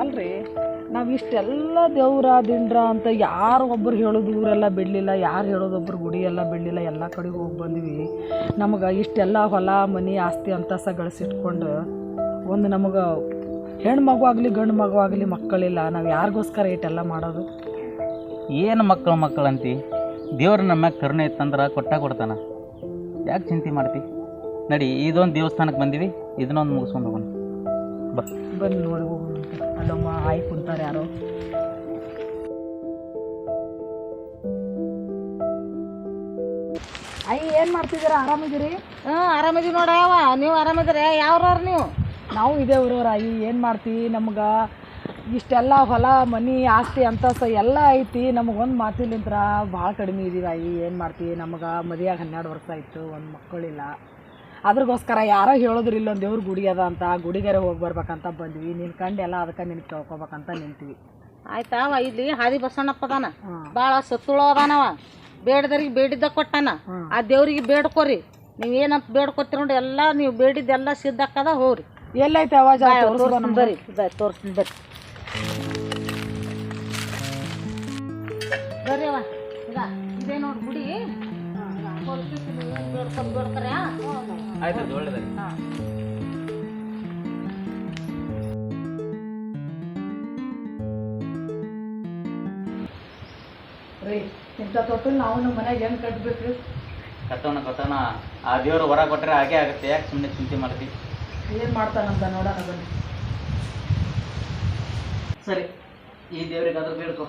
ಅಲ್ರಿ ನಾವು ಇಷ್ಟೆಲ್ಲ ದೇವ್ರ ದಿಂಡ್ರ ಅಂತ ಯಾರು ಒಬ್ಬರು ಹೇಳೋದು ಊರೆಲ್ಲ ಬಿಡಲಿಲ್ಲ, ಯಾರು ಹೇಳೋದೊಬ್ಬರು ಗುಡಿ ಎಲ್ಲ ಬಿಡಲಿಲ್ಲ, ಎಲ್ಲ ಕಡೆಗೆ ಹೋಗಿ ಬಂದ್ವಿ. ನಮಗೆ ಇಷ್ಟೆಲ್ಲ ಹೊಲ ಮನೆ ಆಸ್ತಿ ಅಂತಸ ಗಳಿಸಿಟ್ಕೊಂಡು ಒಂದು ನಮಗೆ ಹೆಣ್ಣು ಮಗು ಆಗಲಿ ಗಂಡು ಮಗು ಆಗಲಿ ಮಕ್ಕಳಿಲ್ಲ, ನಾವು ಯಾರಿಗೋಸ್ಕರ ಇಟ್ಟೆಲ್ಲ ಮಾಡೋದು? ಏನು ಮಕ್ಕಳಂತಿ? ದೇವ್ರ ನಮ್ಮ ಕರುಣೆ ಇತ್ತಂದ್ರೆ ಕೊಡ್ತಾನ. ಯಾಕೆ ಚಿಂತೆ ಮಾಡ್ತಿ? ನಡಿ, ಇದೊಂದು ದೇವಸ್ಥಾನಕ್ಕೆ ಬಂದೀವಿ, ಇದನ್ನೊಂದು ಮುಗಿಸ್ಕೊಂಡು ಹೋಗೋಣ. ಬನ್ನಿ ನೋಡಿ ಹೋಗೋಣ. ಅಲ್ಲಮ್ಮ ಆಯ್ ಕುಂತಾರೆ ಯಾರೋ. ಅಯ್ಯ ಏನು ಮಾಡ್ತಿದ್ದೀರಾ? ಆರಾಮಿದ್ದೀರಿ? ಆರಾಮಿದೀವಿ ನೋಡವ. ನೀವು ಆರಾಮಿದ್ದೀರಿ? ಯಾವ್ರವ್ರು ನೀವು? ನಾವು ಇದೇ ಊರವ್ರ. ಅಯ್ಯ ಏನು ಮಾಡ್ತೀವಿ? ನಮ್ಗೆ ಇಷ್ಟೆಲ್ಲ ಹೊಲ ಮನೆ ಆಸ್ತಿ ಅಂತಸ ಎಲ್ಲ ಐತಿ, ನಮಗೊಂದು ಮಾತಿಲಿಂತ್ರ ಭಾಳ ಕಡಿಮೆ ಇದೀವಿ. ಅಯ್ಯ ಏನು ಮಾಡ್ತೀವಿ? ನಮಗೆ ಮದುವೆಯಾಗ 12 ವರ್ಷ ಆಯಿತು, ಒಂದು ಮಕ್ಕಳಿಲ್ಲ. ಅದ್ರಗೋಸ್ಕರ ಯಾರೋ ಹೇಳಿದ್ರು ಇಲ್ಲೊಂದು ದೇವ್ರ ಗುಡಿ ಅದ ಅಂತ, ಗುಡಿಗಾರೆ ಹೋಗಿ ಬರ್ಬೇಕಂತ ಬಂದ್ವಿ. ನಿನ್ನ ಕಂಡು ಎಲ್ಲ ಅದಕ್ಕೆ ನಿನಗೆ ಕೇಳ್ಕೊಬೇಕಂತ ನಿಂತೀವಿ. ಆಯ್ತಾವ. ಇಲ್ಲಿ ಹಾದಿ ಬಸವಣ್ಣಪ್ಪ ಅದಾನ, ಭಾಳ ಸತ್ತುಳೋ ಅದಾನವ. ಬೇಡದವ್ರಿಗೆ ಬೇಡಿದ್ದ ಕೊಟ್ಟಾನ. ಆ ದೇವ್ರಿಗೆ ಬೇಡ್ಕೋರಿ. ನೀವು ಏನಂತ ಬೇಡ್ಕೊತೀರಿ ನೋಡಿ, ಎಲ್ಲ ನೀವು ಬೇಡಿದ್ದೆಲ್ಲ ಸಿದ್ಧಕ್ಕದ. ಹೋಗ್ರಿ. ಎಲ್ಲೈತೆ ಅವಾಜ? ಬರ್ರಿ ತೋರಿಸ್ತೀನಿ ಬರ್ರಿ. ಬರ್ರಿ ಅವ. ಇದೇ ನೋಡಿ ಗುಡಿ. ಬೇಡ್ಕೊರೆ. ಆಯ್ತು, ಒಳ್ಳೆದಾಗಿ. ರೀ ಇಂಥ ತೊಟ್ಟು ನಾವು ನಮ್ಮ ಮನೆಗೆ ಹೆಂಗೆ ಕಟ್ಟಬೇಕು? ಕಟ್ಟೋಣ. ಆ ದೇವ್ರು ಹೊರ ಕೊಟ್ಟರೆ ಹಾಗೆ ಆಗುತ್ತೆ. ಯಾಕೆ ಸುಮ್ಮನೆ ಚಿಂತೆ ಮಾಡ್ತೀವಿ? ಏನು ಮಾಡ್ತಾನಂತ ನೋಡೋಣ ಬನ್ನಿ. ಸರಿ, ಈ ದೇವ್ರಿಗೆ ಅದು ಬೇಡ್ಕೊ.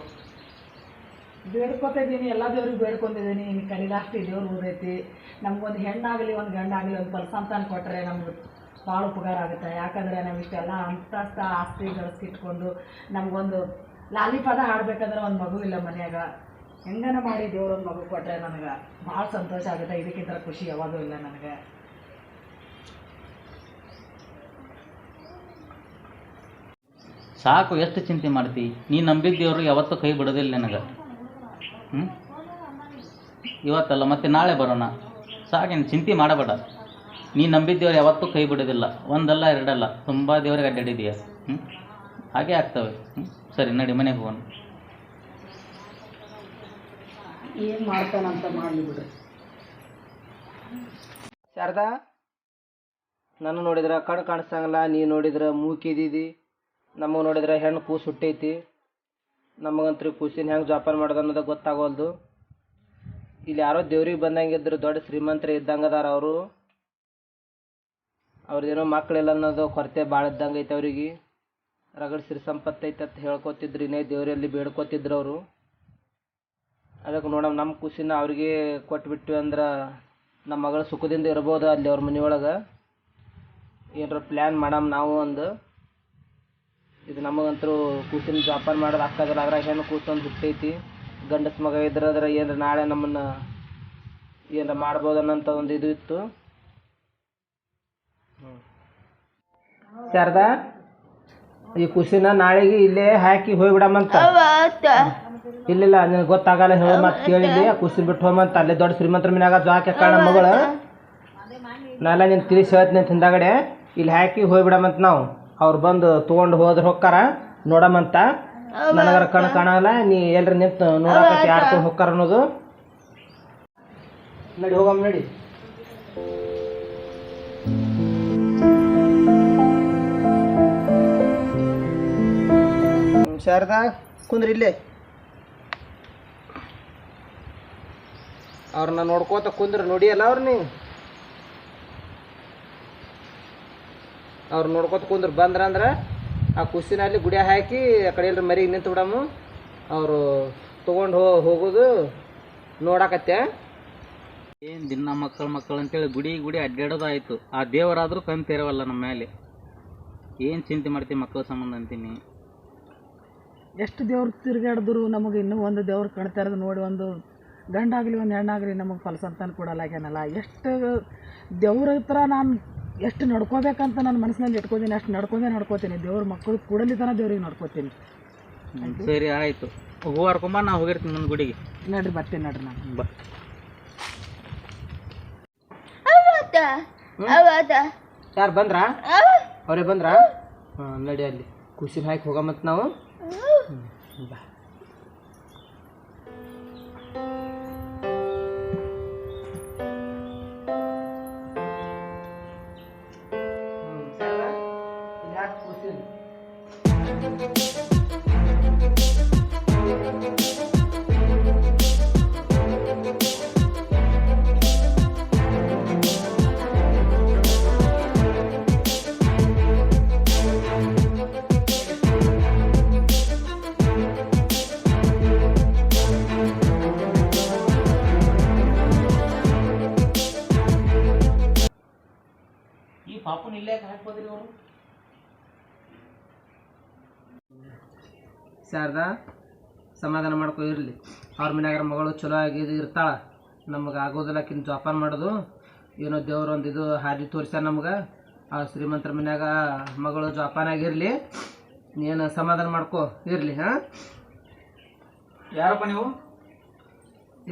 ಬೇಡ್ಕೊತಿದ್ದೀನಿ, ಎಲ್ಲ ದೇವ್ರಿಗೆ ಬೇಡ್ಕೊಂಡಿದ್ದೀನಿ. ಇನ್ನು ಕಡಿಲಾಸ್ತಿ ದೇವ್ರು ಉಳಿದೈತಿ. ನಮ್ಗೊಂದು ಹೆಣ್ಣಾಗಲಿ ಒಂದು ಗಂಡಾಗಲಿ ಒಂದು ಫಲಸಂತಾನ ಕೊಟ್ಟರೆ ನಮ್ಗೆ ಭಾಳ ಉಪಕಾರ ಆಗುತ್ತೆ. ಯಾಕಂದರೆ ನಾವು ಇಷ್ಟೆಲ್ಲ ಅಂತಸ್ತ ಆಸ್ತಿ ಗಳಿಸಿಟ್ಕೊಂಡು ನಮಗೊಂದು ಲಾಲಿ ಪದ ಹಾಡ್ಬೇಕಂದ್ರೆ ಒಂದು ಮಗು ಇಲ್ಲ ಮನ್ಯಾಗ. ಹೆಂಗನ ಮಾಡಿ ದೇವ್ರೊಂದು ಮಗು ಕೊಟ್ಟರೆ ನನಗೆ ಭಾಳ ಸಂತೋಷ ಆಗುತ್ತೆ. ಇದಕ್ಕಿಂತ ಖುಷಿ ಯಾವಾಗೂ ಇಲ್ಲ ನನಗೆ. ಸಾಕು, ಎಷ್ಟು ಚಿಂತೆ ಮಾಡ್ತಿ? ನೀ ನಂಬಿದ ದೇವರು ಯಾವತ್ತೂ ಕೈ ಬಿಡೋದಿಲ್ಲ ನನಗೆ. ಇವತ್ತಲ್ಲ ಮತ್ತೆ ನಾಳೆ ಬರೋಣ. ಸಾಕೇನು ಚಿಂತೆ ಮಾಡಬೇಡ. ನೀ ನಂಬಿದ ದೇವ್ರು ಯಾವತ್ತೂ ಕೈ ಬಿಡೋದಿಲ್ಲ. ಒಂದಲ್ಲ ಎರಡಲ್ಲ, ತುಂಬ ದೇವ್ರಿಗೆ ಅಡ್ಡಾಡಿದೀಯ. ಹಾಗೆ ಆಗ್ತವೆ. ಸರಿ, ನಡಿ ಮನೆಗೆ ಹೋಗೋಣ. ಏನು ಮಾಡ್ತಾನಂತ ಮಾಡಲಿ ಬಿಡ್ರಿ. ಶಾರದಾ, ನಾನು ನೋಡಿದ್ರೆ ಕಣ್ಣು ಕಾಣಿಸ್ತಂಗಲ್ಲ, ನೀ ನೋಡಿದ್ರೆ ಮೂಕಿದ್ದೀದಿ. ನಮಗೆ ನೋಡಿದ್ರೆ ಹೆಣ್ಣು ಕೂಸು ಹುಟ್ಟೈತಿ. ನಮಗಂತೂ ಕೂಸಿನ ಹೆಂಗೆ ಜೋಪಾನ ಮಾಡೋದು ಅನ್ನೋದು ಗೊತ್ತಾಗೋಲ್ದು. ಇಲ್ಲಿ ಯಾರೋ ದೇವ್ರಿಗೆ ಬಂದಂಗಿದ್ರು, ದೊಡ್ಡ ಶ್ರೀಮಂತರು ಇದ್ದಂಗೆ ಅದಾರ ಅವರು. ಅವ್ರದ್ದೇನೋ ಮಕ್ಕಳಿಲ್ಲ ಅನ್ನೋದು ಕೊರತೆ ಭಾಳ ಇದ್ದಂಗೆ ಐತೆ ಅವ್ರಿಗೆ. ರಗಡ್ ಸಿರಿ ಸಂಪತ್ತು ಐತೆ ಅಂತ ಹೇಳ್ಕೊತಿದ್ರು, ಇನ್ನೇ ದೇವರಲ್ಲಿ ಬೇಡ್ಕೊತಿದ್ರು ಅವರು. ಅದಕ್ಕೆ ನೋಡಮ್ಮ, ನಮ್ಮ ಕೂಸಿನ ಅವ್ರಿಗೆ ಕೊಟ್ಬಿಟ್ವಿ ಅಂದ್ರೆ ನಮ್ಮ ಮಗಳು ಸುಖದಿಂದ ಇರ್ಬೋದು ಅಲ್ಲಿ ಅವ್ರ ಮನೆಯೊಳಗೆ. ಏನಾರ ಪ್ಲ್ಯಾನ್ ಮಾಡಮ್ಮ ನಾವು ಒಂದು. ಇದು ನಮಗಂತರೂ ಕೂಸಿನ ಜೋಪಾನ ಮಾಡೋದು ಆಗ್ತದಲ್ಲ. ಅದ್ರಾಗ ಹೆಣ್ಣು ಕೂಸೊಂದು ಹುಟ್ಟೈತಿ. ಗಂಡಸ ಮಗ ಇದ್ರಾದ್ರೆ ಏನಾರ ನಾಳೆ ನಮ್ಮನ್ನು ಏನಾರ ಮಾಡ್ಬೋದು ಅನ್ನೋಂಥ ಒಂದು ಇದು ಇತ್ತು. ಶಾರದಾ, ಈ ಕೂಸಿನ ನಾಳೆಗೆ ಇಲ್ಲೇ ಹಾಕಿ ಹೋಗ್ಬಿಡಮ್ಮಂತ. ಇಲ್ಲ, ನಿನಗೆ ಗೊತ್ತಾಗಲ್ಲ ಹೇಳೋ ಮತ್ತೆ ಕೇಳಿದ್ದೆ. ಆ ಕೂಸಿನ ಬಿಟ್ಟು ಹೋಗಂತ ಅಲ್ಲೇ ದೊಡ್ಡ ಶ್ರೀಮಂತರ ಮನ್ಯಾಗ ಜಾಕೆ ಕಾಣ ಮಗಳು. ನಾನೆಲ್ಲ ನೀನು ತಿಳಿಸಿ ಹೇಳ್ತೀನಿ ಹಿಂದಾಗಡೆ. ಇಲ್ಲಿ ಹಾಕಿ ಹೋಗ್ಬಿಡಮ್ಮಂತ ನಾವು. ಅವ್ರು ಬಂದು ತೊಗೊಂಡು ಹೋದ್ರೆ ಹೊಕ್ಕಾರ ನೋಡಮ್ಮಂತ. ನನಗರ ಕಣ್ಣು ಕಾಣಲ್ಲ, ನೀ ಎಲ್ರಿ ನಿಂತು ನೋಡಕ್ಕೆ ಯಾರು ತೊಗೊಂಡು ಹೊಕ್ಕಾರ ಅನ್ನೋದು. ನಡಿ ಹೋಗಮ್ಮ, ನಡಿ. ಶಾರದಾ, ಕುಂದ್ರಿ ಇಲ್ಲೇ. ಅವ್ರನ್ನ ನೋಡ್ಕೋತ ಕುಂದ್ರೆ ನೋಡಿಯಲ್ಲ ನೀವು. ಅವ್ರು ನೋಡ್ಕೊತ ಕುಂದ್ರೆ ಬಂದ್ರಂದ್ರೆ ಆ ಕುಸಿನಲ್ಲಿ ಗುಡಿ ಹಾಕಿ ಆ ಕಡೆ ಎಲ್ಲರ ಮರಿಗೆ ನಿಂತು ಬಿಡಮ್ಮ. ಅವರು ತೊಗೊಂಡು ಹೋಗೋದು ನೋಡಕತ್ತೆ. ಏನು ದಿನ ಮಕ್ಕಳು ಅಂತೇಳಿ ಗುಡಿ ಅಡ್ಡಾಡೋದು ಆಯಿತು. ಆ ದೇವರಾದರೂ ಕಣ್ ತೆರವಲ್ಲ ನಮ್ಮ ಮೇಲೆ. ಏನು ಚಿಂತೆ ಮಾಡ್ತೀವಿ ಮಕ್ಕಳ ಸಂಬಂಧ ಅಂತೀನಿ. ಎಷ್ಟು ದೇವ್ರು ತಿರುಗಾಡಿದ್ರು ನಮಗೆ ಇನ್ನೂ ಒಂದು ದೇವ್ರು ಕಣ್ತಾರದು ನೋಡಿ. ಒಂದು ಗಂಡಾಗಲಿ ಒಂದು ಹೆಣ್ಣಾಗಲಿ ನಮಗೆ ಫಲಸಂತಾನ ಕೊಡಲಾಗ್ಯಾನಲ್ಲ. ಎಷ್ಟು ದೇವ್ರ ಹತ್ರ ನಾನು ಎಷ್ಟು ನಡ್ಕೋಬೇಕಂತ ನನ್ನ ಮನಸ್ಸಿನಲ್ಲಿ ಇಟ್ಕೋತೀನಿ, ಅಷ್ಟು ನಡ್ಕೋತೀನಿ. ದೇವ್ರ ಮಕ್ಕಳು ಕೂಡಲಿ ತನ ದೇವ್ರಿಗೆ ನಡ್ಕೋತೀನಿ. ಸರಿ, ಆಯಿತು. ಹೂ ಹರ್ಕೊಂಬ, ನಾ ಹೋಗಿರ್ತೀನಿ ನನ್ನ ಗುಡಿಗೆ. ನಡ್ರಿ, ಬರ್ತೀನಿ ನಡ್ರಿ. ನಾನು ಬಾ. ಯಾರು ಬಂದ್ರಾ? ಅವರೇ ಬಂದ್ರಾ? ಹಾಂ, ನಡಿ ಅಲ್ಲಿ ಖುಷಿ ಹಾಕಿ ಹೋಗಮತ್ ನಾವು ಬಾ ಈ ಪಾಪುನ ಇಲ್ಲೇ ಹಾಕ್ಬೋದ್ರಿ ಅವರು ಶಾರದಾ ಸಮಾಧಾನ ಮಾಡ್ಕೊ ಇರಲಿ. ಅವ್ರ ಮನ್ಯಾಗ ಮಗಳು ಚಲೋ ಆಗಿ ಇರ್ತಾಳೆ, ನಮಗೆ ಆಗೋದಿಲ್ಲ ಆಕಿನ ಜೋಪಾನ ಮಾಡೋದು. ಏನೋ ದೇವ್ರು ಒಂದು ಇದು ಹಾದಿ ತೋರಿಸ್ಯಾರ ನಮ್ಗೆ. ಆ ಶ್ರೀಮಂತರ ಮನ್ಯಾಗ ಮಗಳು ಜೋಪಾನ ಆಗಿರಲಿ, ನೀನು ಸಮಾಧಾನ ಮಾಡ್ಕೊ ಇರಲಿ. ಹಾಂ ಯಾರಪ್ಪ ನೀವು?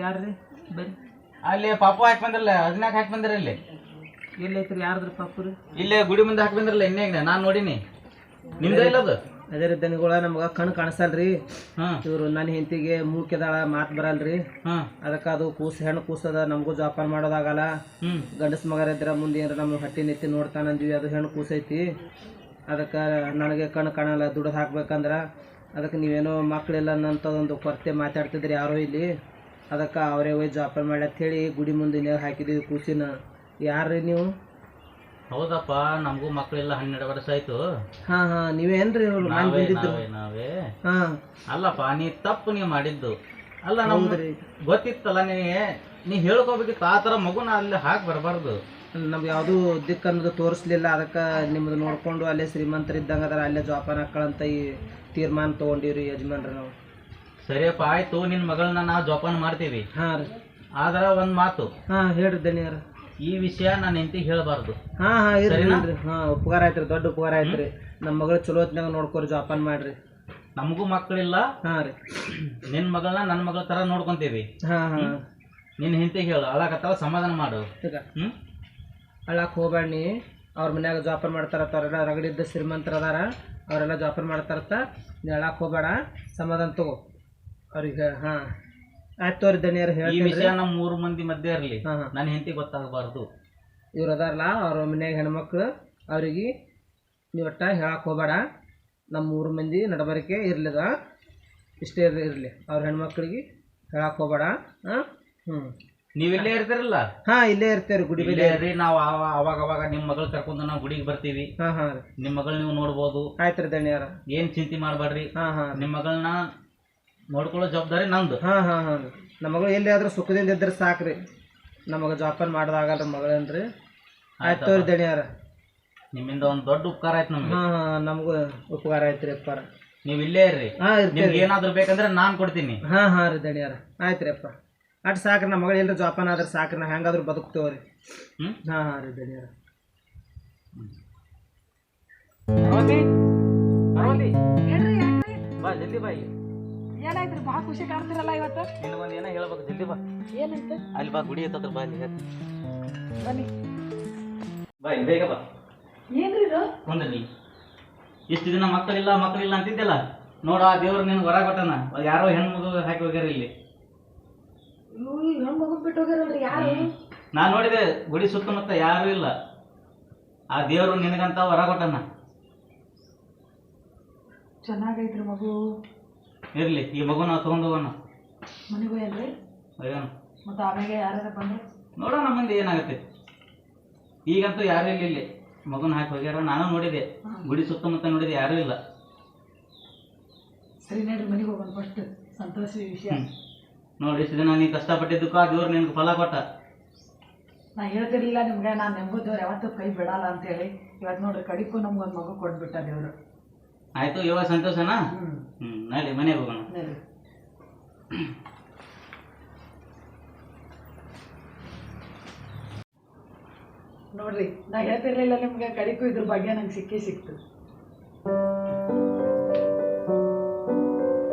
ಯಾರ್ರಿ ಬನ್ನಿ. ಅಲ್ಲಿ ಪಾಪು ಹಾಕಿ ಬಂದ್ರಲ್ಲ, ಅದನ್ನಾಗ ಹಾಕಿ ಬಂದ್ರಿ ಇಲ್ಲಿ ಎಲ್ಲೈತ್ರಿ? ಯಾರ್ದ್ರಿ ಪಾಪುರಿ? ಇಲ್ಲೇ ಗುಡಿ ಮುಂದೆ ಹಾಕಿ ಬಂದ್ರಲ್ಲ ಇನ್ನೇಗ ನಾನು ನೋಡಿನಿ. ನಿಮ್ದೇ ಇಲ್ಲ ಅದು? ಅದೇ ರೀ ದನಿಗಳ ನಮ್ಗೆ ಕಣ್ಣು ಕಾಣಿಸಲ್ರಿ. ಹಾಂ ಇವರು ನನ್ನ ಹೆಂಡತಿಗೆ ಮೂಕೆದಾಳ ಮಾತು ಬರಲ್ರಿ. ಹಾಂ ಅದಕ್ಕೆ ಅದು ಹೆಣ್ಣು ಕೂಸದ, ನಮಗೂ ಜೋಪಾನ ಮಾಡೋದಾಗಲ್ಲ. ಗಂಡಸ ಮಗರ ಇದ್ರೆ ಮುಂದೆ ಏನಾರ ನಮ್ಮ ಹಟ್ಟಿ ನೆತ್ತಿ ನೋಡ್ತಾನಂದ್ವಿ, ಅದು ಹೆಣ್ಣು ಕೂಸೈತಿ. ಅದಕ್ಕೆ ನನಗೆ ಕಣ್ಣು ಕಾಣಲ್ಲ, ದುಡ್ದು ಹಾಕ್ಬೇಕಂದ್ರೆ. ಅದಕ್ಕೆ ನೀವೇನೋ ಮಕ್ಕಳಿಲ್ಲ ಅನ್ನೋಂಥದ್ದೊಂದು ಕೊರತೆ ಮಾತಾಡ್ತಿದ್ರಿ ಯಾರೋ ಇಲ್ಲಿ. ಅದಕ್ಕೆ ಅವರೇ ಹೋಗಿ ಜೋಪಾನ ಮಾಡಿ ಅಂತ ಹೇಳಿ ಗುಡಿ ಮುಂದೆ ಹಾಕಿದ್ದೀವಿ ಕೂಸಿನ. ಯಾರ್ರಿ ನೀವು? ಹೌದಪ್ಪ, ನಮಗೂ ಮಕ್ಕಳೆಲ್ಲ 12 ವರ್ಷ ಆಯ್ತು. ಹಾಂ ಹಾಂ ನೀವೇನ್ರಿ ಅವ್ರು ನಾನು ಬಂದಿದ್ದು? ನಾವೇ. ಹಾಂ ಅಲ್ಲಪ್ಪ, ನೀ ತಪ್ಪು ನೀವು ಮಾಡಿದ್ದು ಅಲ್ಲ. ನಮ್ಗೆ ಗೊತ್ತಿತ್ತಲ್ಲ, ನೀ ಹೇಳ್ಕೋಬೇಕಿತ್ತು. ಆ ಥರ ಮಗುನ ಅಲ್ಲಿ ಹಾಕಿ ಬರಬಾರ್ದು. ನಮ್ಗೆ ಯಾವುದೂ ದಿಕ್ಕು ಅನ್ನೋದು ತೋರಿಸ್ಲಿಲ್ಲ. ಅದಕ್ಕೆ ನಿಮ್ಮದು ನೋಡಿಕೊಂಡು ಅಲ್ಲೇ ಶ್ರೀಮಂತರಿದ್ದಂಗೆ ಅದರ ಅಲ್ಲೇ ಜೋಪಾನ ಹಾಕೊಳ್ಳಂತ ಈ ತೀರ್ಮಾನ ತೊಗೊಂಡಿವ್ರಿ ಯಜಮಾನ್ರಿ ನಾವು. ಸರಿಯಪ್ಪ ಆಯ್ತು, ನಿನ್ನ ಮಗಳನ್ನ ನಾವು ಜೋಪಾನ ಮಾಡ್ತೀವಿ. ಹಾಂ ರೀ. ಆದ್ರೆ ಒಂದು ಮಾತು. ಹಾಂ ಹೇಳ್ರಿ ದಣಿಯಾರ. ಈ ವಿಷಯ ನಾನು ಹೆಂಡತಿಗೆ ಹೇಳಬಾರ್ದು. ಹಾಂ ಹಾಂ ಇರ್ರಿ. ಹಾಂ ಉಪಕಾರ ಆಯ್ತು ರೀ, ದೊಡ್ಡ ಉಪಕಾರ ಆಯ್ತು ರೀ. ನಮ್ಮ ಮಗಳು ಚಲೋ ಹೊತ್ನಾಗ ನೋಡ್ಕೊರಿ, ಜೋಪಾನ ಮಾಡ್ರಿ. ನಮಗೂ ಮಕ್ಕಳಿಲ್ಲ. ಹಾಂ ರೀ. ನಿನ್ನ ಮಗಳನ್ನ ನನ್ನ ಮಗಳ ಥರ ನೋಡ್ಕೊಂತೀವಿ. ಹಾಂ ಹಾಂ ನಿನ್ನ ಹೆಂಡತಿಗೆ ಹೇಳು, ಅಳಾಕತ್ತಾವ ಸಮಾಧಾನ ಮಾಡು. ಈಗ ಅಳಕ್ಕೆ ಹೋಗ್ಬೇಡಿ. ಅವ್ರ ಮನ್ಯಾಗ ಜೋಪಾನ ಮಾಡ್ತಾರತ್ತ, ಅವರೆಲ್ಲ ರಗಡಿದ್ದ ಶ್ರೀಮಂತರ ಅದಾರ, ಅವರೆಲ್ಲ ಜೋಪಾನ ಮಾಡ್ತಾರತ್ತ. ನೀ ಅಳಕ್ಕೆ ಹೋಗ್ಬೇಡ, ಸಮಾಧಾನ ತಗೋ ಅವ್ರಿಗೆ. ಹಾಂ ಆಯ್ತು ತೋರಿ ದಣಿಯಾರ ಈ ಹೇಳಿ. ವಿಷಯ ನಮ್ಮ 3 ಮಂದಿ ಮಧ್ಯೆ ಇರಲಿ, ಹಾಂ ನನ್ನ ಹೆಂಡತಿ ಗೊತ್ತಾಗಬಾರ್ದು. ಇವ್ರು ಅದಾರಲ್ಲ ಅವ್ರ ಮನ್ಯಾಗ ಹೆಣ್ಮಕ್ಳು, ಅವ್ರಿಗೆ ನೀವು ಒಟ್ಟ ಹೇಳಕ್ಕೆ ಹೋಗ್ಬೇಡ. ನಮ್ಮ 3 ಮಂದಿ ನಡಬರಿಕೆ ಇರ್ಲಿದ, ಇಷ್ಟೇ ಇರಲಿ. ಅವ್ರ ಹೆಣ್ಮಕ್ಳಿಗೆ ಹೇಳಕ್ಕೆ ಹೋಗ್ಬೇಡ. ಹಾಂ ಹ್ಞೂ ನೀವು ಇಲ್ಲೇ ಇರ್ತೀರಲ್ಲ? ಹಾಂ ಇಲ್ಲೇ ಇರ್ತೇವೆ ಗುಡಿ ಇಲ್ಲೇ ಇರ್ರಿ. ನಾವು ಅವಾಗ ನಿಮ್ಮ ಮಗಳು ಕರ್ಕೊಂಡು ನಾವು ಗುಡಿಗೆ ಬರ್ತೀವಿ. ಹಾಂ ಹಾಂ ರೀ. ನಿಮ್ಮ ಮಗಳು ನೀವು ನೋಡ್ಬೋದು. ಆಯ್ತು ರೀ ದಣಿಯಾರ. ಏನು ಚಿಂತೆ ಮಾಡಬೇಡ್ರಿ. ಹಾಂ ಹಾಂ ನಿಮ್ಮ ಮಗಳನ್ನ ನೋಡ್ಕೊಳ್ಳೋ ಜವಾಬ್ದಾರಿ ನಂದು. ಹಾಂ ಹಾಂ ಹಾಂ ರೀ. ನಮ್ಮ ಮಗಳು ಎಲ್ಲಿ ಆದ್ರೂ ಸುಖದಿಂದ ಇದ್ರೆ ಸಾಕ್ರಿ, ನಮಗೆ ಜೋಪಾನ ಮಾಡೋದಾಗಲ್ಲ ರೀ ಮಗಳೇನ್ರಿ. ಆಯ್ತು ತೋರಿ ದಣಿಯಾರ. ನಿಮ್ಮಿಂದ ಒಂದು ದೊಡ್ಡ ಉಪಕಾರ ಆಯ್ತು ನಮ್ಗೆ. ಹಾಂ ಹಾಂ ನಮಗೂ ಉಪಕಾರ ಆಯ್ತು ರೀ ಉಪಕಾರ. ನೀವು ಇಲ್ಲೇ ಇರ್ರಿ. ಹಾಂ ಇರ್ತೀವಿ. ನಿಮ್ಗೆ ಏನಾದ್ರು ಬೇಕಂದ್ರೆ ನಾನು ಕೊಡ್ತೀನಿ. ಹಾಂ ಹಾಂ ರೀ ದಣಿಯಾರ. ಆಯ್ತು ರೀ ಅಪ್ಪ. ಅಟ್ ಸಾಕ್ರಿ, ನಮ್ಮ ಮಗಳು ಎಲ್ಲರೂ ಜೋಪಾನ ಆದ್ರೆ ಸಾಕ್ರಿ, ನಾ ಹೆಂಗಾದ್ರೂ ಬದುಕ್ತೇವ್ರಿ. ಹಾಂ ಹಾಂ ರೀ ದಣಿಯಾರ. ಬಾ ಜಲ್ದಿ ಬಾ. ಏನಾಯ್ತು? ಭಾಳ ಖುಷಿ ಕಾಣ್ತಿರಲ್ಲ ಇವತ್ತು. ನಿನಗೊಂದು ಏನೋ ಹೇಳ್ಬೇಕು, ಜಲ್ದಿ ಬಾ. ಏನಂತ? ಅಲ್ಲಿ ಬಾ, ಗುಡಿ ಹತ್ತತ್ರ ಬಾ. ಅಲ್ಲಿ ಬನ್ನಿ. ಬಾ, ಇಲ್ಲಿ ಬೇಗ ಬಾ. ಏನ್ರಿ ಇದು? ಕುಂದ್ರಿ. ಇಷ್ಟು ದಿನ ಮಕ್ಕಳಿಲ್ಲ ಅಂತಿದ್ದೆಲ್ಲ, ನೋಡ ಆ ದೇವ್ರು ನಿನ್ಗೆ ಹೊರ ಕೊಟ್ಟನ. ಯಾರೋ ಹೆಣ್ಮಗು ಹಾಕಿ ಹೋಗ್ಯಾರ ಇಲ್ಲಿ. ಹೆಣ್ಮಗು ಬಿಟ್ಟು ಹೋಗ್ಯಾರಲ್ರಿ? ಯಾರು? ನಾನು ನೋಡಿದೆ, ಗುಡಿ ಸುತ್ತಮುತ್ತ ಯಾರು ಇಲ್ಲ. ಆ ದೇವ್ರು ನಿನಗಂತ ಹೊರ ಕೊಟ್ಟನ. ಚೆನ್ನಾಗೈತ್ರಿ ಮಗು. ಇರ್ಲಿ, ಈ ಮಗು ನಾವು ತಗೊಂಡು ಹೋಗೋಣ. ಮನೆಗೆ ಹೋಯಲ್ರಿ? ಹೋಗೋಣ. ಮತ್ತು ಆಮೇಲೆ ಯಾರು ಬಂದ್ರೆ ನೋಡೋಣ ಮುಂದೆ ಏನಾಗುತ್ತೆ. ಈಗಂತೂ ಯಾರು ಇಲ್ಲ ಇಲ್ಲಿ. ಮಗುನ ಹಾಕಿ ಹೋಗ್ಯಾರ. ನಾನು ನೋಡಿದೆ, ಗುಡಿ ಸುತ್ತಮುತ್ತ ನೋಡಿದೆ, ಯಾರೂ ಇಲ್ಲ. ಸರಿ ನೋಡ್ರಿ, ಮನೆಗೆ ಹೋಗೋಣ ಫಸ್ಟ್. ಸಂತೋಷ ವಿಷಯ ನೋಡಿ, ಇಷ್ಟು ದಿನ ನೀ ಕಷ್ಟಪಟ್ಟಿದ್ದಕ್ಕೂ ಆ ದೇವ್ರು ನಿನ್ಗೆ ಫಲ ಕೊಟ್ಟ. ನಾ ಹೇಳ್ತಿರ್ಲಿಲ್ಲ ನಿಮ್ಗೆ, ನಾನು ನೆಂಬು ದೇವ್ರು ಯಾವತ್ತೂ ಕೈ ಬಿಡಲ್ಲ ಅಂತೇಳಿ. ಇವತ್ತು ನೋಡ್ರಿ ಕಡಿಗೂ ನಮ್ಗೊಂದು ಮಗು ಕೊಟ್ಬಿಟ್ಟ ದೇವ್ರು. ಆಯ್ತು, ಇವಾಗ ಸಂತೋಷನಾ? ನಡಿ ಮನೆಗೆ ಹೋಗೋಣ. ನೋಡ್ರಿ, ನಾ ಹೇಳ್ತಿರ್ಲಿಲ್ಲ ನಿಮ್ಗೆ, ಕಡಿಗೂ ಇದ್ರ ಬಗ್ಗೆ ನಂಗೆ ಸಿಕ್ತು.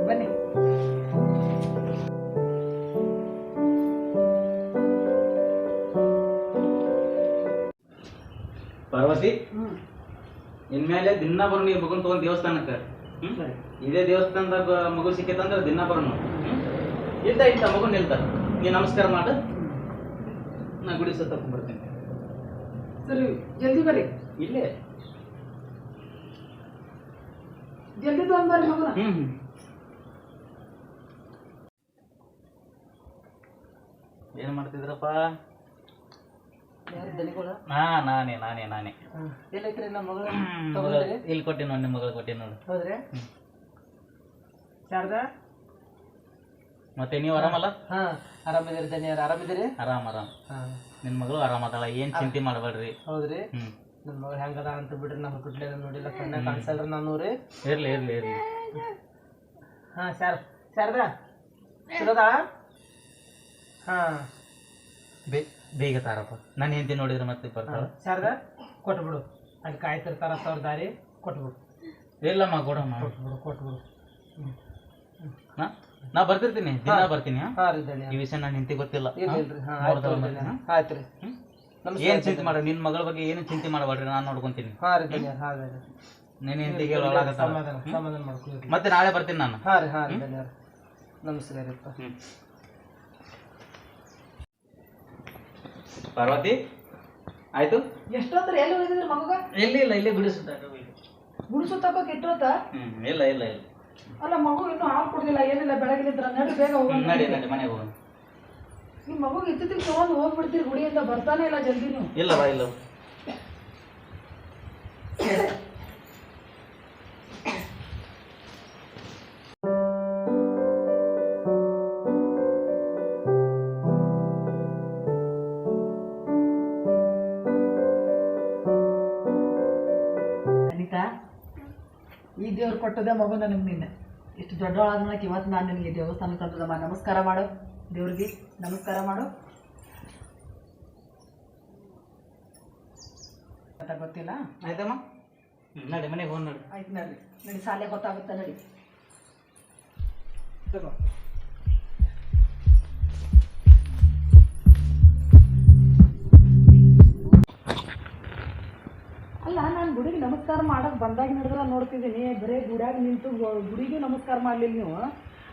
ಬನ್ನಿ. ಪಾರ್ವತಿ, ಇನ್ಮೇಲೆ ದಿನ ಬರೋ ನೀವು ಮಗನ್ ತಗೊಂಡ್ ದೇವಸ್ಥಾನಕ್ಕೆ. ಇದೇ ದೇವಸ್ಥಾನದಾಗ ಮಗು ಸಿಕ್ಕೈತಂದ್ರೆ ದಿನ ಬರೋನು. ಇಂತ ಮಗು ನಿಲ್ತ ನೀ ನಮಸ್ಕಾರ ಮಾಡು, ನಾ ಗುಡಿ ಸುತ್ತಕೊಂಡ್ ಬರ್ತೀನಿ. ಸರಿ ಜಲ್ದಿ ಬರ್ರಿ, ಇಲ್ಲೇ ಜಲ್ದಿ ತಗೊಂಡ್ ಬರ್ರಿ ಮಗನ. ಏನ್ ಮಾಡ್ತಿದ್ರಪ್ಪ? ಯಾರು ದನಿಗಳು? ನಾನೇ ಎಲ್ಲೈತ್ರಿ ನಮ್ಮ ಮಗಳು? ಇಲ್ಲಿ ಕೊಟ್ಟಿನ ನೋಡಿ, ನಿಮ್ಮ ಮಗಳು ಕೊಟ್ಟಿನ ನೋಡಿ. ಹೌದ್ರಿ? ಶಾರದಾ ಮತ್ತೆ ನೀವು ಆರಾಮಲ್ಲ? ಹಾ ಆರಾಮಿದ್ದೀರಿ ದನಿಯವ್ರ, ಆರಾಮಿದ್ದೀರಿ? ಆರಾಮ್. ಹಾ ನಿನ್ ಮಗಳು ಆರಾಮದಾಳ, ಏನ್ ಚಿಂತೆ ಮಾಡಬೇಡ್ರಿ. ಹೌದ್ರಿ? ನನ್ನ ಮಗಳು ಹೆಂಗದ ಅಂತ ಬಿಡ್ರಿ, ನಮ್ಮ ಕುಟ್ಲೆ ನೋಡಿಲ್ಲ, ಕಣ್ಣ ಕಾಣಿಸಲ್ರಿ ನಾನು ರೀ. ಇರ್ಲಿ. ಹಾ ಶಾರದಾ ಸಿಗೋದಾ? ಹಾ ಬೇಗ ತಾರಪ್ಪ, ನನ್ನ ಹೆಂಡತಿ ನೋಡಿದ್ರೆ ಮತ್ತೆ ಬರ್ತಾಳ. ಶಾರದಾ ಕೊಟ್ಬಿಡು, ಅಲ್ಲಿ ಕಾಯ್ತಿರ್ತಾರ ಅವ್ರ ದಾರಿ, ಕೊಟ್ಬಿಡು. ಇಲ್ಲಮ್ಮ ಕೊಡಮ್ಮ, ಕೊಟ್ಬಿಡು. ನಾ ಬರ್ತಿರ್ತೀನಿ, ದಿನ ಬರ್ತೀನಿ. ಹಾ ರೀ ದನಿ, ಈ ವಿಷಯ ನಾನು ಹೆಂಡತಿ ಗೊತ್ತಿಲ್ಲ. ಇಲ್ರಿ. ಹಾ ಆಯ್ತು ರೀ. ಏನ್ ಚಿಂತೆ ಮಾಡ, ನಿನ್ ಮಗಳ ಬಗ್ಗೆ ಏನು ಚಿಂತೆ ಮಾಡಬೇಡ್ರಿ, ನಾನು ನೋಡ್ಕೊಂತೀನಿ. ಹಾ ರೀ ದನಿ, ಹಾ ರೀ. ನಿನ್ನ ಹೆಂಡತಿಗೆ ಸಮಾಧಾನ ಮಾಡ್ಕೊಳ್ಳಿ. ಮತ್ತೆ ನಾಳೆ ಬರ್ತೀನಿ ನಾನು. ಹಾ ರೀ ದನಿಯವ್ರ, ನಮಸ್ಕಾರ ರೀ. ಪಾರ್ವತಿ ಆಯ್ತು. ಎಷ್ಟೊತ್ತರ ಎಲ್ಲಿ ಹೋಗಿದ್ರಿ ಮಗುಗ? ಇಲ್ಲೇ ಬಿಡಿಸುತ್ತ ಗುಡಿಸುತ್ತಕ್ಕ ಇಟ್ಟೋತ? ಇಲ್ಲ ಅಲ್ಲ ಮಗು ಇನ್ನೂ ಹಾಲು ಕುಡ್ದಿಲ್ಲ, ಏನಿಲ್ಲ, ಬೆಳಗಿನಿದ್ರ ನಡಿ ಬೇಗ ಹೋಗೋಣ. ನಡಿ ಮನೆಗೆ ಹೋಗೋಣ. ನಿಮ್ ಮಗುಗೆ ಇತ್ತಿಗೆ ತಗೊಂಡು ಹೋಗ್ಬಿಡ್ತೀರಿ, ಗುಡಿಯಿಂದ ಬರ್ತಾನೆ ಇಲ್ಲ ಜಲ್ದಿ ನೀವು. ಇಲ್ಲ ಅನಿತಾ, ಈ ದೇವ್ರು ಕೊಟ್ಟದೆ ಮಗು ನನಗೆ. ನಿನ್ನೆ ಇಷ್ಟು ದೊಡ್ಡವಳಾದ್ಮೇಲೆ ಇವತ್ತು ನಾನು ನಿನಗೆ ದೇವಸ್ಥಾನಕ್ಕೆ ತಂದದಮ್ಮ. ನಮಸ್ಕಾರ ಮಾಡು ದೇವ್ರಿಗೆ, ನಮಸ್ಕಾರ ಮಾಡು. ಗೊತ್ತಿಲ್ಲ? ಆಯ್ತಮ್ಮ, ನಡಿ ಮನೆಗೆ ಹೋಗಿ ನೋಡಿ. ಆಯ್ತು ನಡಿ ಶಾಲೆ ಗೊತ್ತಾಗುತ್ತೆ, ನಡಿ. ಅಲ್ಲ, ನಾನು ಗುಡಿಗೆ ನಮಸ್ಕಾರ ಮಾಡಕ್ ಬಂದಾಗ ನಡೆದ್ರೆ ನೋಡ್ತಿದ್ದೀನಿ, ಬರೀ ಗುಡಿಯಾಗ ನಿಂತು ಗುಡಿಗೂ ನಮಸ್ಕಾರ ಮಾಡ್ಲಿಲ್ಲ ನೀವು.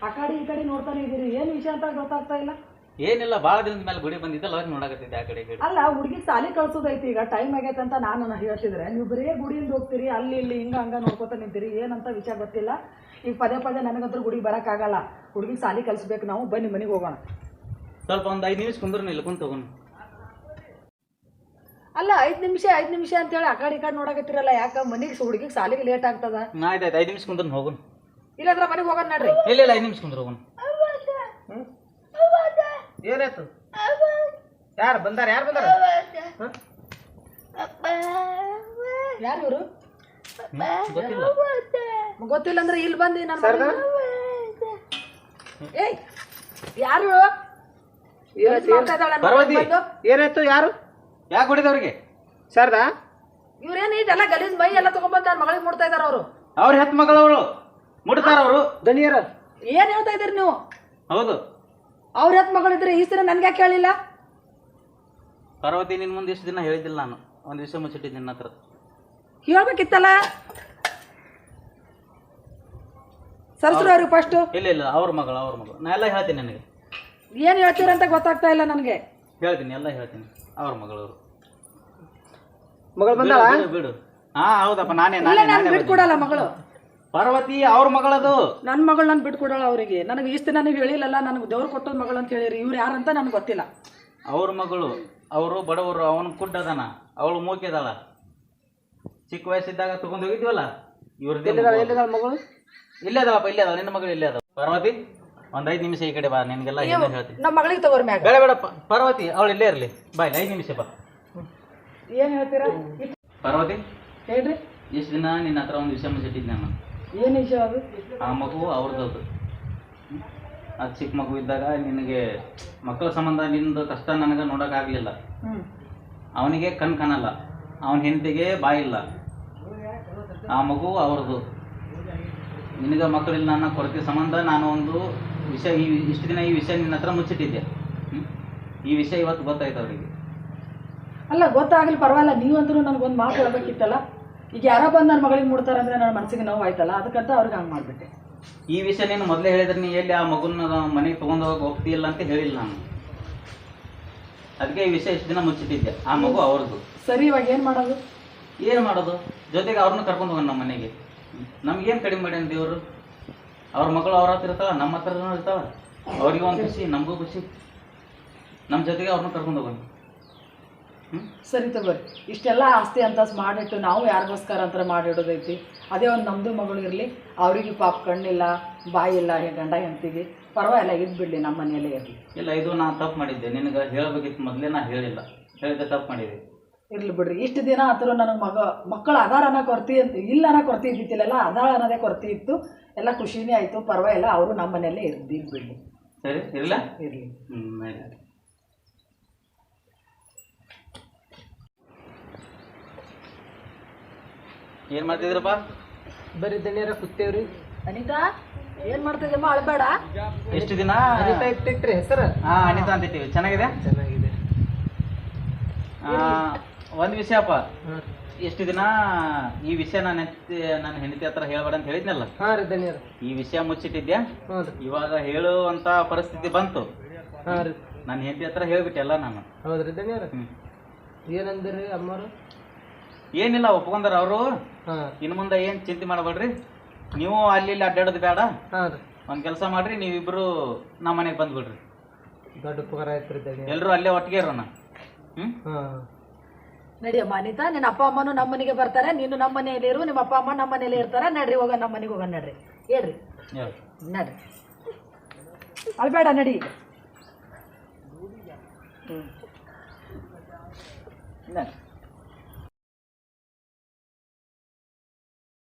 ಆ ಕಡೆ ಈ ಕಡೆ ನೋಡ್ತಾನೆ ಇದ್ದೀರಿ, ಏನು ವಿಷಯ ಅಂತ ಗೊತ್ತಾಗ್ತಾ ಇಲ್ಲ. ಏನಿಲ್ಲ, ಭಾಳ ದಿನದ ಮೇಲೆ ಗುಡಿ ಬಂದಿದ್ದಲ್ಲ, ಅವಾಗ ನೋಡಕತ್ತಿದ್ದೆ ಆ ಕಡೆ ಈ ಕಡೆ. ಅಲ್ಲ, ಹುಡುಗಿಗೆ ಸಾಲಿ ಕಳ್ಸೋದೈತಿ, ಈಗ ಟೈಮ್ ಆಗೈತೆ ಅಂತ ನಾನು ಹೇಳ್ತಿದ್ರೆ ನೀವು ಬರೀ ಗುಡಿಯಿಂದ ಹೋಗ್ತೀರಿ, ಅಲ್ಲಿ ಇಲ್ಲಿ ಹಂಗ ನೋಡ್ಕೊತ ನಿಂತೀರಿ, ಏನಂತ ವಿಷಯ ಗೊತ್ತಿಲ್ಲ. ಈಗ ಪದೇ ನನಗಂತೂ ಗುಡಿಗೆ ಬರೋಕ್ಕಾಗಲ್ಲ, ಹುಡುಗಿಗೆ ಸಾಲಿ ಕಲಿಸ್ಬೇಕು ನಾವು. ಬನ್ನಿ ಮನೆಗೆ ಹೋಗೋಣ. ಸ್ವಲ್ಪ ಒಂದು 5 ನಿಮಿಷ ಕುಂದ್ರು, ಇಲ್ಲ ಕುಂತ ಹೋಗೋಣ. ಅಲ್ಲ, 5 ನಿಮಿಷ ಅಂತೇಳಿ ಆ ಕಡೆ ಈ ಕಡೆ ನೋಡಕತ್ತಿರಲ್ಲ, ಯಾಕೆ? ಮನೆಗೆ ಹುಡುಗಿಗೆ ಸಾಲಿಗೆ ಲೇಟ್ ಆಗ್ತದ. ಆಯ್ತು 5 ನಿಮಿಷ ಕುಂದ್ರು ಹೋಗೋಣ. ಇಲ್ಲಾಂದ್ರೆ ಮನೆಗೆ ಹೋಗೋಣ ನಡ್ರಿ. ಇಲ್ಲ 5 ನಿಮಿಷ ಕುಂದ್ರು ಹೋಗೋಣ. ಏನಾಯ್ತು? ಯಾರು ಬಂದಾರ? ಯಾರು ಇವರು? ಗೊತ್ತಿಲ್ಲ. ಗೊತ್ತಿಲ್ಲ ಅಂದ್ರೆ ಇಲ್ಲಿ ಬಂದು ನಾನು ಏಯ್ ಯಾರು? ಪಾರ್ವತಿ, ಏನಾಯ್ತು? ಯಾರು? ಯಾಕೆ ಹೊಡಿದವ್ರಿಗೆ? ಶಾರದಾ, ಇವ್ರೇನು ಇದೆಲ್ಲ ಗಲೀಜ್ ಮೈ ಎಲ್ಲ ತಗೊಂಡ್ಬಂದು ನನ್ನ ಮಗಳಿಗೆ ಮುಡ್ತಾ ಇದಾರ ಅವರು. ಅವ್ರ ಹೆತ್ ಮಗಳವರು ಮುಡ್ತಾರ ಅವರು. ದನಿಯರ ಏನ್ ಹೇಳ್ತಾ ಇದೀರಿ ನೀವು? ಹೌದು, ಅವ್ರ ಹೆತ್ ಮಗಳಿದ್ರೆ ಈ ಸಲ ನನ್ಗೆ ಯಾಕೆ ಹೇಳಿಲ್ಲ? ಪಾರ್ವತಿ, ನಿನ್ ಮುಂದೆ ಇಷ್ಟು ದಿನ ಹೇಳಿದ್ದಿಲ್ಲ ನಾನು, ಒಂದು ವಿಷಯ ಮುಚ್ಚಿಟ್ಟಿದ್ದು ನಿನ್ನ ಹತ್ರ. ಹೇಳ್ಬೇಕಿತ್ತಲ್ಲ ಸರ್ಸ್ರು ಅವ್ರಿಗೆ ಫಸ್ಟ್. ಇಲ್ಲ ಅವ್ರ ಮಗಳು ನಾ ಎಲ್ಲ ಹೇಳ್ತೀನಿ. ನನಗೆ ಏನ್ ಹೇಳ್ತೀರಂತ ಗೊತ್ತಾಗ್ತಾ ಇಲ್ಲ ನನಗೆ. ಹೇಳ್ತೀನಿ, ಎಲ್ಲ ಹೇಳ್ತೀನಿ. ಅವ್ರ ಮಗಳವರು ಮಗಳು ಬಂದಾಳ? ಬಿಡು. ಹಾ ಹೌದಪ್ಪ, ನಾನೇ ಬಿಟ್ಕೊಡಲ್ಲ ಮಗಳು. ಪಾರ್ವತಿ ಅವ್ರ ಮಗಳದು. ನನ್ನ ಮಗಳು ನಾನು ಬಿಟ್ಕೊಡಲ್ಲ ಅವರಿಗೆ. ನನಗೆ ಇಷ್ಟು ನನಗೆ ಹೇಳಿಲ್ಲಲ್ಲ, ನನಗೆ ದೇವ್ರು ಕೊಟ್ಟದ ಮಗಳು ಅಂತ ಹೇಳಿರಿ. ಇವ್ರು ಯಾರಂತ ನನಗೆ ಗೊತ್ತಿಲ್ಲ. ಅವ್ರ ಮಗಳು, ಅವರು ಬಡವರು, ಅವನು ಕುಡ್ಡದಾನ, ಅವಳು ಮೂಕಿದಾಳ. ಚಿಕ್ಕ ವಯಸ್ಸಿದ್ದಾಗ ತಗೊಂಡ್ ಹೋಗಿದ್ವಲ್ಲ, ಇವ್ರದ್ದು ಮಗಳು ಇಲ್ಲೇ ಅದಾವಪ್ಪ, ಇಲ್ಲೇ ಅದಾವ. ನಿನ್ನ ಮಗಳು ಇಲ್ಲೇ ಅದಾವ. ಪಾರ್ವತಿ, ಒಂದ್ 5 ನಿಮಿಷ ಈ ಕಡೆ ಬಾ, ನಿನ್ಗೆಲ್ಲ ಏನು ಹೇಳ್ತೀನಿ. ನಮ್ಮ ಮಗಳಿಗೆ ತಗೋರ್ ಮ್ಯಾಗ. ಬೇಡಪ್ಪ ಪಾರ್ವತಿ, ಅವಳು ಇಲ್ಲೇ ಇರಲಿ. ಬಾಯ್, 5 ನಿಮಿಷ ಬಾ. ಏನ್ ಹೇಳ್ತೀರಾ? ಪಾರ್ವತಿ, ಹೇಳ್ರಿ. ಇಷ್ಟು ದಿನ ನಿನ್ನ ಹತ್ರ ಒಂದು ವಿಷಯ ಮುಚ್ಚಿಟ್ಟಿದ್ದೆ ನಾನು. ಏನು ವಿಷಯ ಅದು? ಆ ಮಗು ಅವ್ರದ್ದು. ಅದು ಚಿಕ್ಕ ಮಗು ಇದ್ದಾಗ ನಿನಗೆ ಮಕ್ಕಳ ಸಂಬಂಧ ನಿಂದು ಕಷ್ಟ ನನಗೆ ನೋಡೋಕ್ಕಾಗಲಿಲ್ಲ. ಅವನಿಗೆ ಕಣ್ ಕಾಣಲ್ಲ, ಅವನ ಹೆಂಡತಿಗೆ ಬಾಯಿಲ್ಲ. ಆ ಮಗು ಅವ್ರದ್ದು. ನಿನಗೆ ಮಕ್ಕಳಿಲ್ಲ ಅನ್ನೋ ಕೊರತೆ ಸಂಬಂಧ ನಾನು ಒಂದು ವಿಷಯ, ಇಷ್ಟು ದಿನ ಈ ವಿಷಯ ನಿನ್ನ ಹತ್ರ ಮುಚ್ಚಿಟ್ಟಿದ್ದೆ. ಈ ವಿಷಯ ಇವತ್ತು ಗೊತ್ತಾಯ್ತು ಅವರಿಗೆ. ಅಲ್ಲ, ಗೊತ್ತಾಗಲಿ ಪರವಾಗಿಲ್ಲ. ನೀವಂತರೂ ನನಗೊಂದು ಮಾತು ಹೇಳ್ಬೇಕಿತ್ತಲ್ಲ. ಈಗ ಯಾರೋ ಬಂದು ನನ್ನ ಮಗಳಿಗೆ ಮುಡ್ತಾರೆ ಅಂದರೆ ನನ್ನ ಮನಸ್ಸಿಗೆ ನೋವು ಆಯ್ತಲ್ಲ, ಅದಕ್ಕಂತ ಅವ್ರಿಗೆ ಹಂಗೆ ಮಾಡಿಬಿಟ್ಟೆ. ಈ ವಿಷಯ ನೀನು ಮೊದಲೇ ಹೇಳಿದ್ರೆ ನೀ ಎಲ್ಲಿ ಆ ಮಗುನ ಮನೆಗೆ ತೊಗೊಂಡು ಹೋಗ್ತಿಲ್ಲ ಅಂತ ಹೇಳಿಲ್ಲ ನಾನು. ಅದಕ್ಕೆ ಈ ವಿಷಯ ಇಷ್ಟು ದಿನ ಮುಚ್ಚಿಟ್ಟಿದ್ದೆ. ಆ ಮಗು ಅವ್ರದ್ದು. ಸರಿ, ಇವಾಗ ಏನು ಮಾಡೋದು? ಏನು ಮಾಡೋದು? ಜೊತೆಗೆ ಅವ್ರನ್ನ ಕರ್ಕೊಂಡು ಹೋಗೋಣ ನಮ್ಮ ಮನೆಗೆ. ನಮ್ಗೇನು ಕಡಿಮೆ ಮಾಡ್ಯಾನ ದೇವರು? ಅವ್ರ ಮಕ್ಕಳು ಅವ್ರ ಹತ್ರ ಇರ್ತಾವ, ನಮ್ಮ ಹತ್ರನೂ ಇರ್ತಾವ. ಅವ್ರಿಗೆ ಒಂದು ಖುಷಿ, ನಮಗೂ ಖುಷಿ. ನಮ್ಮ ಜೊತೆಗೆ ಅವ್ರನ್ನ ಕರ್ಕೊಂಡು ಹೋಗೋಣ. ಸರಿ ತಗೋರಿ, ಇಷ್ಟೆಲ್ಲ ಆಸ್ತಿ ಅಂತ ಮಾಡಿಟ್ಟು ನಾವು ಯಾರಿಗೋಸ್ಕರ ಅಂತ ಮಾಡಿಡೋದೈತಿ. ಅದೇ ಒಂದು ನಮ್ಮದು ಮಗಳು ಇರಲಿ, ಅವರಿಗೆ ಪಾಪ ಕಣ್ಣಿಲ್ಲ ಬಾಯಿ ಇಲ್ಲ, ಗಂಡ ಹೆಂಡ್ತಿಗೆ ಪರವಾಗಿಲ್ಲ, ಇದ್ದು ಬಿಡಲಿ, ನಮ್ಮ ಮನೆಯಲ್ಲೇ ಇರಲಿ. ಇಲ್ಲ, ಇದು ನಾನು ತಪ್ಪು ಮಾಡಿದ್ದೆ. ನಿನಗೆ ಹೇಳಬೇಕಿತ್ತು ಮೊದಲೇ, ನಾ ಹೇಳಿಲ್ಲ. ಹೇಳಿದ್ದೆ ತಪ್ಪು ಮಾಡಿದೆ. ಇರ್ಲಿ ಬಿಡ್ರಿ, ಇಷ್ಟು ದಿನ ಆದರೂ ನನಗೆ ಮಕ್ಕಳು ಅದಾರ ಅನ್ನೋ ಕೊರತೆ ಇಲ್ಲ ಅನ್ನೋ ಕೊರತೆ ಇದ್ದಿತ್ತಿಲ್ಲ, ಅದಾಳ ಅನ್ನೋದೇ ಕೊರತೆ ಇತ್ತು. ಎಲ್ಲ ಖುಷಿನೇ ಆಯಿತು, ಪರವಾಗಿಲ್ಲ, ಅವರು ನಮ್ಮ ಮನೆಯಲ್ಲೇ ಇದ್ದು ಬಿಡಲಿ. ಸರಿ, ಇರಲ್ಲ? ಇರಲಿ. ಏನು ಮಾಡ್ತಿದ್ರಪ್ಪ? ಬರೀ ದಣಿಯರ ಕೂತೇವ್ರಿ. ಅನಿತಾ, ಏನು ಮಾಡ್ತಿದ್ದಮ್ಮ? ಅಳಬೇಡ. ಎಷ್ಟು ದಿನ ಅನಿತಾ ಇಟ್ಟಿಟ್ರಿ ಹೆಸರು? ಹಾ, ಅನಿತಾ ಅಂತಿಟ್ಟಿವಿ. ಚೆನ್ನಾಗಿದೆ? ಚೆನ್ನಾಗಿದೆ. ಒಂದು ವಿಷಯಪ್ಪ, ಎಷ್ಟು ದಿನ ಈ ವಿಷಯ ನನ್ನ ಹೆಂಡತಿ ಹತ್ರ ಹೇಳ್ಬೇಡ ಅಂತ ಹೇಳಿದ್ನಲ್ಲ. ಹಾ ರೀ ದಣಿಯರ, ಈ ವಿಷಯ ಮುಚ್ಚಿಟ್ಟಿದ್ಯಾ. ಹ್ಞೂ ರೀ. ಇವಾಗ ಹೇಳುವಂತ ಪರಿಸ್ಥಿತಿ ಬಂತು. ಹಾ ರೀ. ನನ್ನ ಹೆಂಡತಿ ಹತ್ರ ಹೇಳ್ಬಿಟ್ಟೆಲ್ಲ ನಾನು. ಹೌದ್ರಿ ದಣಿಯರ? ಏನಂದ್ರಿ ಅಮ್ಮರು? ಏನಿಲ್ಲ, ಒಪ್ಕೊಂಡಾರ ಅವರು. ಹಾ. ಇನ್ನು ಮುಂದೆ ಏನು ಚಿಂತೆ ಮಾಡಬೇಡ್ರಿ, ನೀವು ಅಲ್ಲಿ ಇಲ್ಲಿ ಅಡ್ಡಾಡೋದು ಬೇಡ. ಹಾ ರೀ. ಒಂದು ಕೆಲಸ ಮಾಡ್ರಿ, ನೀವಿಬ್ರು ನಮ್ಮ ಮನೆಗೆ ಬಂದ್ಬಿಡ್ರಿ. ದೊಡ್ಡ ಉಪಕಾರ ಆಯ್ತು ರೀ ದಣಿಯರ. ಎಲ್ಲರೂ ಅಲ್ಲೇ ಒಟ್ಟಿಗೆ ಇರೋಣ. ಹಾ. ನಡಿಯಮ್ಮ ಅನಿತಾ, ನಿನ್ನ ಅಪ್ಪ ಅಮ್ಮನೂ ನಮ್ಮ ಮನೆಗೆ ಬರ್ತಾರೆ, ನೀನು ನಮ್ಮ ಮನೆಯಲ್ಲಿ ಇರು, ನಿಮ್ಮ ಅಪ್ಪ ಅಮ್ಮ ನಮ್ಮ ಮನೇಲಿ ಇರ್ತಾರೆ. ನಡ್ರಿ, ಹೋಗೋಣ, ನಮ್ಮ ಮನೆಗೆ ಹೋಗೋಣ. ನಡ್ರಿ, ಹೇಳ್ರಿ, ನಡ್ರಿ. ಅಳಬೇಡ, ನಡಿ. ನಡ್ರಿ.